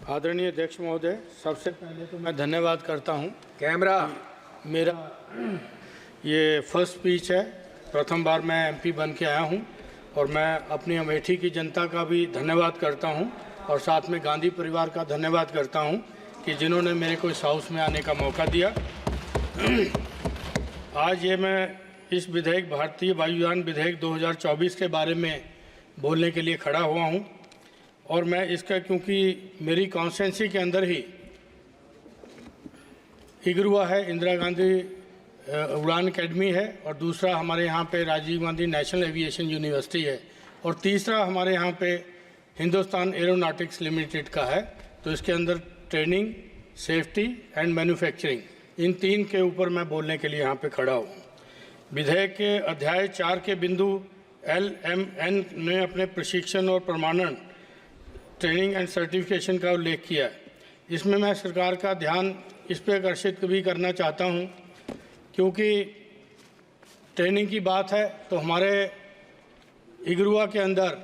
आदरणीय अध्यक्ष महोदय, सबसे पहले तो मैं धन्यवाद करता हूं। कैमरा मेरा ये फर्स्ट स्पीच है, प्रथम बार मैं एमपी बन के आया हूं और मैं अपनी अमेठी की जनता का भी धन्यवाद करता हूं और साथ में गांधी परिवार का धन्यवाद करता हूं कि जिन्होंने मेरे को इस हाउस में आने का मौका दिया। आज ये मैं इस विधेयक भारतीय वायुयान विधेयक 2024 के बारे में बोलने के लिए खड़ा हुआ हूं और मैं इसका, क्योंकि मेरी कॉन्स्टिट्यूंसी के अंदर ही इगरुआ है, इंदिरा गांधी उड़ान अकेडमी है, और दूसरा हमारे यहाँ पे Rajiv Gandhi national aviation university है, और तीसरा हमारे यहाँ पे हिंदुस्तान एरोनॉटिक्स लिमिटेड का है। तो इसके अंदर ट्रेनिंग, सेफ्टी एंड मैन्युफैक्चरिंग, इन तीन के ऊपर मैं बोलने के लिए यहाँ पे खड़ा हूँ। विधेयक के अध्याय 4 के बिंदु LMN ने अपने प्रशिक्षण और प्रमाणन, ट्रेनिंग एंड सर्टिफिकेशन का उल्लेख किया है। इसमें मैं सरकार का ध्यान इस पर आकर्षित भी करना चाहता हूं, क्योंकि ट्रेनिंग की बात है तो हमारे इगरुआ के अंदर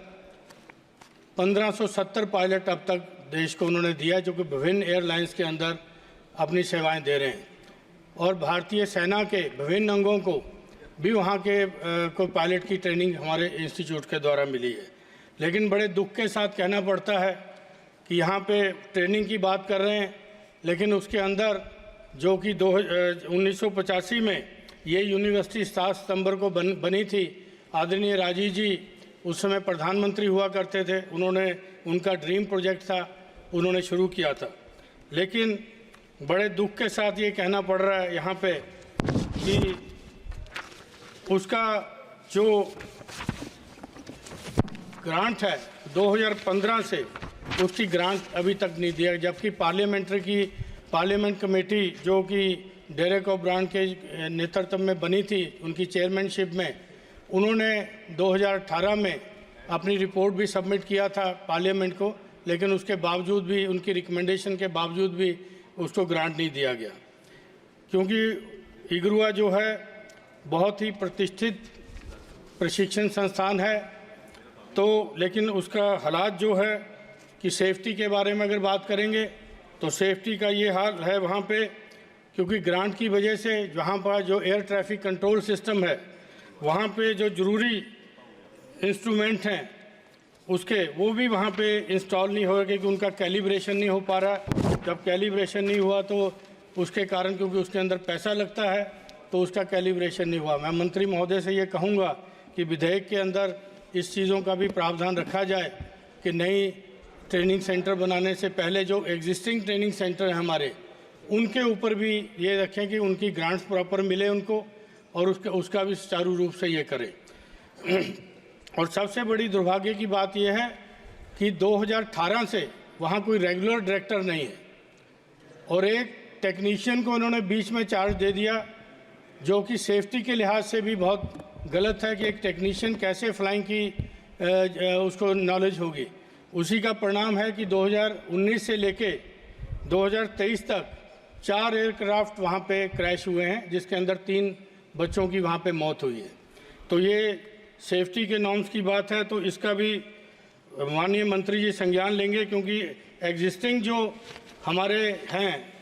1570 पायलट अब तक देश को उन्होंने दिया, जो कि विभिन्न एयरलाइंस के अंदर अपनी सेवाएं दे रहे हैं, और भारतीय सेना के विभिन्न अंगों को भी वहाँ के को पायलट की ट्रेनिंग हमारे इंस्टीट्यूट के द्वारा मिली है। लेकिन बड़े दुख के साथ कहना पड़ता है कि यहाँ पे ट्रेनिंग की बात कर रहे हैं, लेकिन उसके अंदर जो कि 1985 में ये यूनिवर्सिटी 7 सितंबर को बनी थी। आदरणीय राजीव जी उस समय प्रधानमंत्री हुआ करते थे, उनका ड्रीम प्रोजेक्ट था, उन्होंने शुरू किया था। लेकिन बड़े दुख के साथ ये कहना पड़ रहा है यहाँ पे कि उसका जो ग्रांट है 2015 से उसकी ग्रांट अभी तक नहीं दिया, जबकि पार्लियामेंट कमेटी जो कि डेरेक ओब्रायन के नेतृत्व में बनी थी, उनकी चेयरमैनशिप में, उन्होंने 2018 में अपनी रिपोर्ट भी सबमिट किया था पार्लियामेंट को, लेकिन उसके बावजूद भी, उनकी रिकमेंडेशन के बावजूद भी उसको ग्रांट नहीं दिया गया। क्योंकि इगरुआ जो है बहुत ही प्रतिष्ठित प्रशिक्षण संस्थान है, तो लेकिन उसका हालात जो है कि सेफ्टी के बारे में अगर बात करेंगे तो सेफ्टी का ये हाल है वहाँ पे, क्योंकि ग्रांट की वजह से वहाँ पर जो एयर ट्रैफिक कंट्रोल सिस्टम है, वहाँ पे जो ज़रूरी इंस्ट्रूमेंट हैं उसके, वो भी वहाँ पे इंस्टॉल नहीं हो रहे, क्योंकि उनका कैलिब्रेशन नहीं हो पा रहा। जब कैलिब्रेशन नहीं हुआ तो उसके कारण, क्योंकि उसके अंदर पैसा लगता है, तो उसका कैलिब्रेशन नहीं हुआ। मैं मंत्री महोदय से ये कहूँगा कि विधेयक के अंदर इस चीज़ों का भी प्रावधान रखा जाए कि नई ट्रेनिंग सेंटर बनाने से पहले जो एग्जिस्टिंग ट्रेनिंग सेंटर हैं हमारे, उनके ऊपर भी ये रखें कि उनकी ग्रांट्स प्रॉपर मिले उनको, और उसका भी सुचारू रूप से ये करें। और सबसे बड़ी दुर्भाग्य की बात यह है कि 2018 से वहाँ कोई रेगुलर डायरेक्टर नहीं है, और एक टेक्नीशियन को उन्होंने बीच में चार्ज दे दिया, जो कि सेफ्टी के लिहाज से भी बहुत गलत है कि एक टेक्नीशियन कैसे फ्लाइंग की उसको नॉलेज होगी। उसी का परिणाम है कि 2019 से लेके 2023 तक 4 एयरक्राफ्ट वहाँ पे क्रैश हुए हैं, जिसके अंदर 3 बच्चों की वहाँ पे मौत हुई है। तो ये सेफ्टी के नॉर्म्स की बात है, तो इसका भी माननीय मंत्री जी संज्ञान लेंगे, क्योंकि एग्जिस्टिंग जो हमारे हैं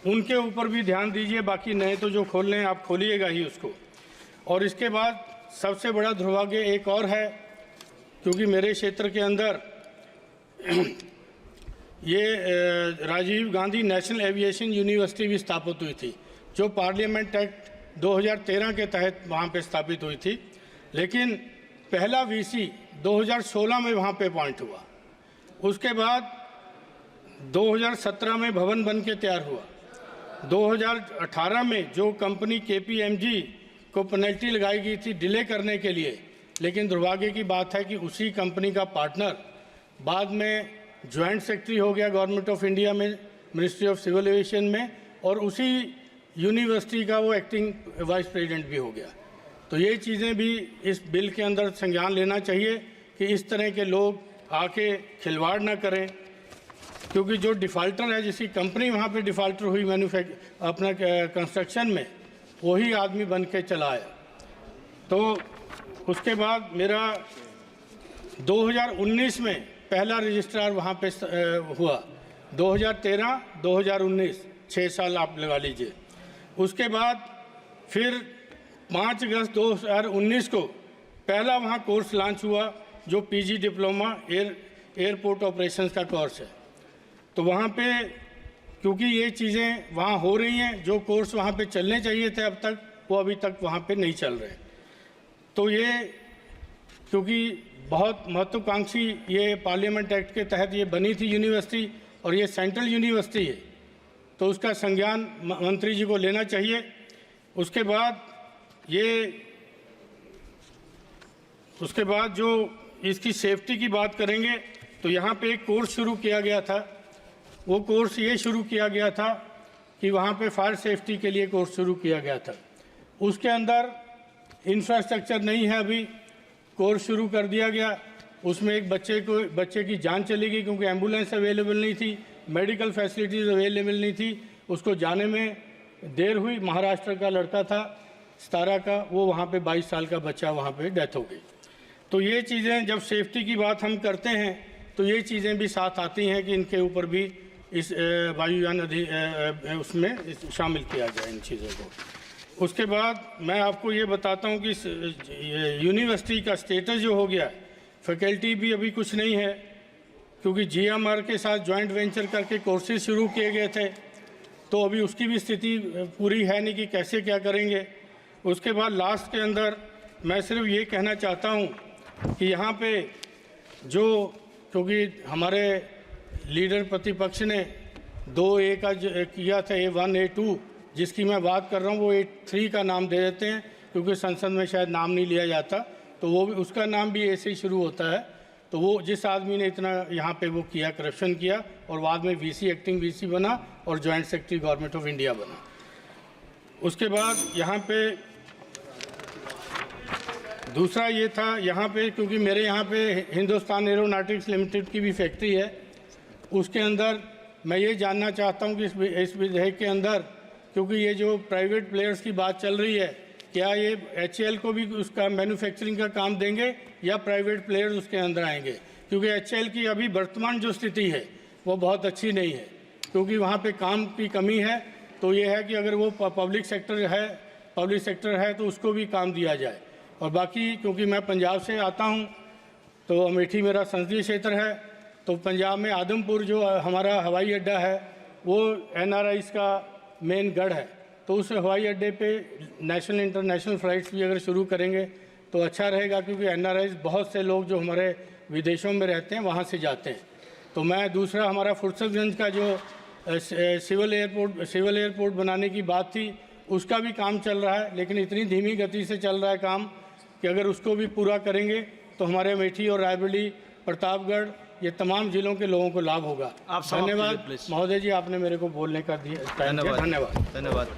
उनके ऊपर भी ध्यान दीजिए, बाकी नए तो जो खोल रहे हैं आप खोलिएगा ही उसको। और इसके बाद सबसे बड़ा दुर्भाग्य एक और है, क्योंकि मेरे क्षेत्र के अंदर ये Rajiv Gandhi national aviation university भी स्थापित हुई थी, जो पार्लियामेंट एक्ट 2013 के तहत वहाँ पे स्थापित हुई थी। लेकिन पहला वीसी 2016 में वहाँ पे अपॉइंट हुआ, उसके बाद 2017 में भवन बन के तैयार हुआ। 2018 में जो कंपनी KPMG को पेनल्टी लगाई गई थी डिले करने के लिए, लेकिन दुर्भाग्य की बात है कि उसी कंपनी का पार्टनर बाद में जॉइंट सेक्रेटरी हो गया गवर्नमेंट ऑफ इंडिया में, मिनिस्ट्री ऑफ सिविल एविएशन में, और उसी यूनिवर्सिटी का वो एक्टिंग वाइस प्रेसिडेंट भी हो गया। तो ये चीज़ें भी इस बिल के अंदर संज्ञान लेना चाहिए कि इस तरह के लोग आके खिलवाड़ ना करें, क्योंकि जो डिफ़ाल्टर है, जिसकी कंपनी वहाँ पे डिफ़ाल्टर हुई अपना कंस्ट्रक्शन में, वही आदमी बन के चला आया। तो उसके बाद मेरा 2019 में पहला रजिस्ट्रार वहाँ पे हुआ, 2013-2019 6 साल आप लगा लीजिए। उसके बाद फिर 5 अगस्त 2019 को पहला वहाँ कोर्स लॉन्च हुआ जो पीजी डिप्लोमा एयरपोर्ट ऑपरेशंस का कोर्स है। तो वहाँ पे क्योंकि ये चीज़ें वहाँ हो रही हैं, जो कोर्स वहाँ पे चलने चाहिए थे अब तक, वो अभी तक वहाँ पे नहीं चल रहे। तो ये क्योंकि बहुत महत्वाकांक्षी ये पार्लियामेंट एक्ट के तहत ये बनी थी यूनिवर्सिटी और ये सेंट्रल यूनिवर्सिटी है, तो उसका संज्ञान मंत्री जी को लेना चाहिए। उसके बाद जो इसकी सेफ्टी की बात करेंगे तो यहाँ पे एक कोर्स शुरू किया गया था। वो कोर्स ये शुरू किया गया था कि वहाँ पे फायर सेफ्टी के लिए कोर्स शुरू किया गया था। उसके अंदर इंफ्रास्ट्रक्चर नहीं है, अभी कोर्स शुरू कर दिया गया। उसमें एक बच्चे की जान चली गई क्योंकि एम्बुलेंस अवेलेबल नहीं थी, मेडिकल फैसिलिटीज़ अवेलेबल नहीं थी, उसको जाने में देर हुई। महाराष्ट्र का लड़का था 17 का, वो वहाँ पे 22 साल का बच्चा, वहाँ पे डेथ हो गई। तो ये चीज़ें जब सेफ्टी की बात हम करते हैं तो ये चीज़ें भी साथ आती हैं कि इनके ऊपर भी इस वायुयान उसमें शामिल किया जाए इन चीज़ों को। उसके बाद मैं आपको ये बताता हूँ कि यूनिवर्सिटी का स्टेटस जो हो गया, फैकल्टी भी अभी कुछ नहीं है क्योंकि GMR के साथ जॉइंट वेंचर करके कोर्सेज शुरू किए गए थे, तो अभी उसकी भी स्थिति पूरी है नहीं कि कैसे क्या करेंगे। उसके बाद लास्ट के अंदर मैं सिर्फ ये कहना चाहता हूँ कि यहाँ पे जो क्योंकि हमारे लीडर प्रतिपक्ष ने 2A का किया था, A1 A2, जिसकी मैं बात कर रहा हूँ वो A3 का नाम दे देते हैं क्योंकि संसद में शायद नाम नहीं लिया जाता, तो वो भी उसका नाम भी A से ही शुरू होता है। तो वो जिस आदमी ने इतना यहाँ पे वो किया, करप्शन किया और बाद में VC एक्टिंग VC बना और joint secretary government of India बना। उसके बाद यहाँ पे दूसरा ये था, यहाँ पे क्योंकि मेरे यहाँ पे हिंदुस्तान एरोनॉटिक्स लिमिटेड की भी फैक्ट्री है, उसके अंदर मैं ये जानना चाहता हूँ कि इस विधेयक के अंदर क्योंकि ये जो प्राइवेट प्लेयर्स की बात चल रही है, क्या ये HAL को भी उसका मैन्युफैक्चरिंग का काम देंगे या प्राइवेट प्लेयर्स उसके अंदर आएंगे? क्योंकि HAL की अभी वर्तमान जो स्थिति है वो बहुत अच्छी नहीं है क्योंकि वहाँ पे काम की कमी है। तो ये है कि अगर वो पब्लिक सेक्टर है तो उसको भी काम दिया जाए। और बाकी क्योंकि मैं पंजाब से आता हूँ तो अमेठी मेरा संसदीय क्षेत्र है, तो पंजाब में आदमपुर जो हमारा हवाई अड्डा है वो NRIs का मेन गढ़ है, तो उस हवाई अड्डे पे नेशनल इंटरनेशनल फ़्लाइट्स भी अगर शुरू करेंगे तो अच्छा रहेगा क्योंकि NRIs बहुत से लोग जो हमारे विदेशों में रहते हैं वहाँ से जाते हैं। तो मैं दूसरा हमारा फुर्सतगंज का जो सिविल एयरपोर्ट बनाने की बात थी उसका भी काम चल रहा है, लेकिन इतनी धीमी गति से चल रहा है काम कि अगर उसको भी पूरा करेंगे तो हमारे अमेठी और रायबरेली, प्रतापगढ़, ये तमाम जिलों के लोगों को लाभ होगा। धन्यवाद महोदय जी, आपने मेरे को बोलने का दिया। धन्यवाद।